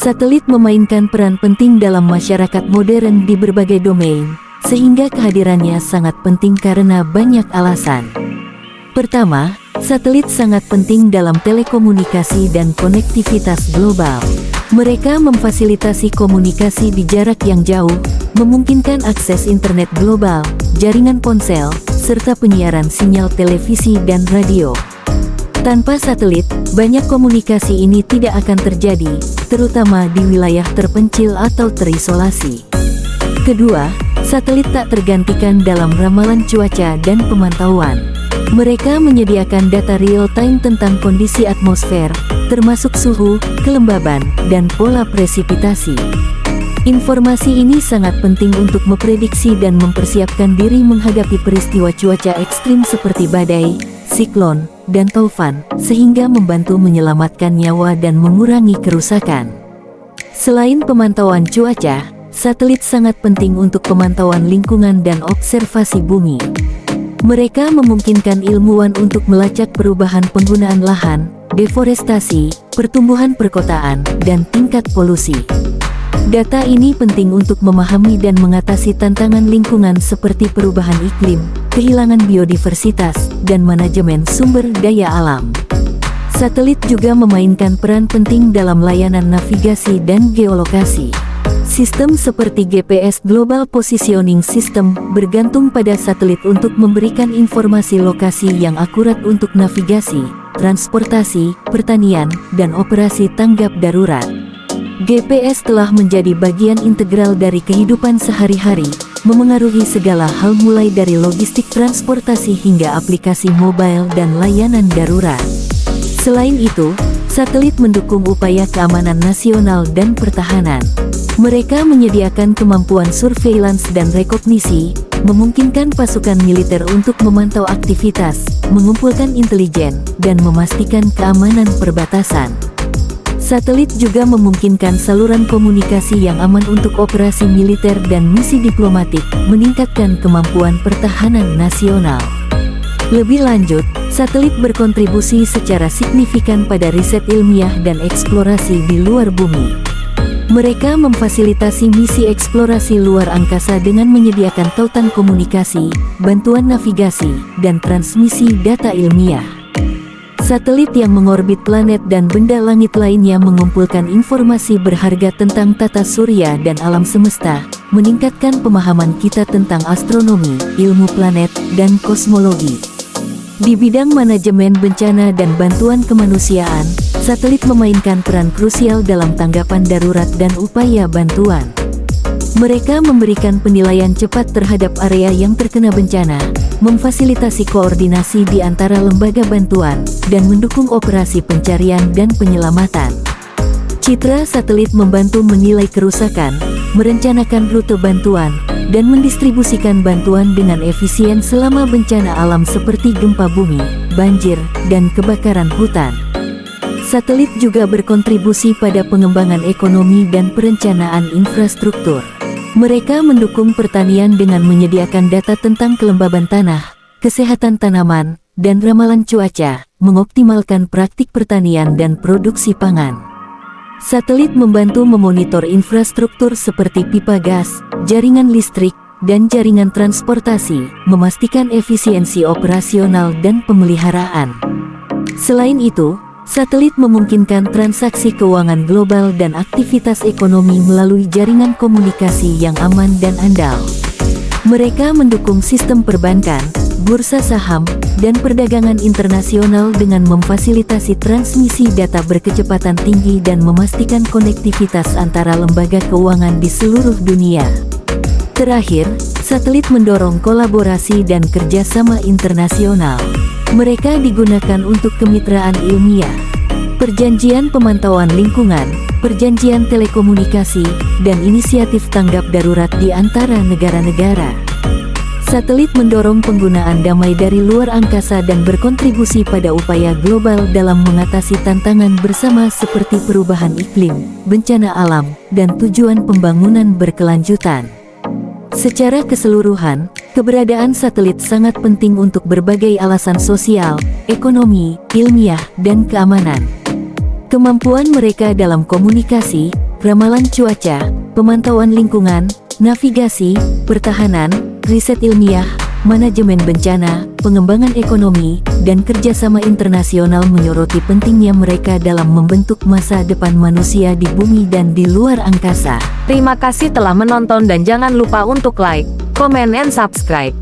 Satelit memainkan peran penting dalam masyarakat modern di berbagai domain, sehingga kehadirannya sangat penting karena banyak alasan. Pertama, satelit sangat penting dalam telekomunikasi dan konektivitas global. Mereka memfasilitasi komunikasi di jarak yang jauh, memungkinkan akses internet global, jaringan ponsel, serta penyiaran sinyal televisi dan radio. Tanpa satelit, banyak komunikasi ini tidak akan terjadi, terutama di wilayah terpencil atau terisolasi. Kedua, satelit tak tergantikan dalam ramalan cuaca dan pemantauan. Mereka menyediakan data real-time tentang kondisi atmosfer, termasuk suhu, kelembaban, dan pola presipitasi. Informasi ini sangat penting untuk memprediksi dan mempersiapkan diri menghadapi peristiwa cuaca ekstrim seperti badai, siklon, dan taufan, sehingga membantu menyelamatkan nyawa dan mengurangi kerusakan. Selain pemantauan cuaca, satelit sangat penting untuk pemantauan lingkungan dan observasi bumi. Mereka memungkinkan ilmuwan untuk melacak perubahan penggunaan lahan, deforestasi, pertumbuhan perkotaan, dan tingkat polusi. Data ini penting untuk memahami dan mengatasi tantangan lingkungan seperti perubahan iklim, kehilangan biodiversitas, dan manajemen sumber daya alam. Satelit juga memainkan peran penting dalam layanan navigasi dan geolokasi. Sistem seperti GPS Global Positioning System bergantung pada satelit untuk memberikan informasi lokasi yang akurat untuk navigasi, transportasi, pertanian, dan operasi tanggap darurat. GPS telah menjadi bagian integral dari kehidupan sehari-hari, memengaruhi segala hal mulai dari logistik transportasi hingga aplikasi mobile dan layanan darurat. Selain itu, satelit mendukung upaya keamanan nasional dan pertahanan. Mereka menyediakan kemampuan surveillance dan rekognisi, memungkinkan pasukan militer untuk memantau aktivitas, mengumpulkan intelijen, dan memastikan keamanan perbatasan. Satelit juga memungkinkan saluran komunikasi yang aman untuk operasi militer dan misi diplomatik, meningkatkan kemampuan pertahanan nasional. Lebih lanjut, satelit berkontribusi secara signifikan pada riset ilmiah dan eksplorasi di luar bumi. Mereka memfasilitasi misi eksplorasi luar angkasa dengan menyediakan tautan komunikasi, bantuan navigasi, dan transmisi data ilmiah. Satelit yang mengorbit planet dan benda langit lainnya mengumpulkan informasi berharga tentang tata surya dan alam semesta, meningkatkan pemahaman kita tentang astronomi, ilmu planet, dan kosmologi. Di bidang manajemen bencana dan bantuan kemanusiaan, satelit memainkan peran krusial dalam tanggapan darurat dan upaya bantuan. Mereka memberikan penilaian cepat terhadap area yang terkena bencana, memfasilitasi koordinasi di antara lembaga bantuan, dan mendukung operasi pencarian dan penyelamatan. Citra satelit membantu menilai kerusakan, merencanakan rute bantuan, dan mendistribusikan bantuan dengan efisien selama bencana alam seperti gempa bumi, banjir, dan kebakaran hutan. Satelit juga berkontribusi pada pengembangan ekonomi dan perencanaan infrastruktur. Mereka mendukung pertanian dengan menyediakan data tentang kelembaban tanah, kesehatan tanaman, dan ramalan cuaca, mengoptimalkan praktik pertanian dan produksi pangan. Satelit membantu memonitor infrastruktur seperti pipa gas, jaringan listrik, dan jaringan transportasi, memastikan efisiensi operasional dan pemeliharaan. Selain itu, satelit memungkinkan transaksi keuangan global dan aktivitas ekonomi melalui jaringan komunikasi yang aman dan andal. Mereka mendukung sistem perbankan, bursa saham, dan perdagangan internasional dengan memfasilitasi transmisi data berkecepatan tinggi dan memastikan konektivitas antara lembaga keuangan di seluruh dunia. Terakhir, satelit mendorong kolaborasi dan kerjasama internasional. Mereka digunakan untuk kemitraan ilmiah, perjanjian pemantauan lingkungan, perjanjian telekomunikasi, dan inisiatif tanggap darurat di antara negara-negara. Satelit mendorong penggunaan damai dari luar angkasa dan berkontribusi pada upaya global dalam mengatasi tantangan bersama seperti perubahan iklim, bencana alam, dan tujuan pembangunan berkelanjutan. Secara keseluruhan, keberadaan satelit sangat penting untuk berbagai alasan sosial, ekonomi, ilmiah, dan keamanan. Kemampuan mereka dalam komunikasi, ramalan cuaca, pemantauan lingkungan, navigasi, pertahanan, riset ilmiah, manajemen bencana, pengembangan ekonomi, dan kerjasama internasional menyoroti pentingnya mereka dalam membentuk masa depan manusia di bumi dan di luar angkasa. Terima kasih telah menonton dan jangan lupa untuk like, comment, and subscribe.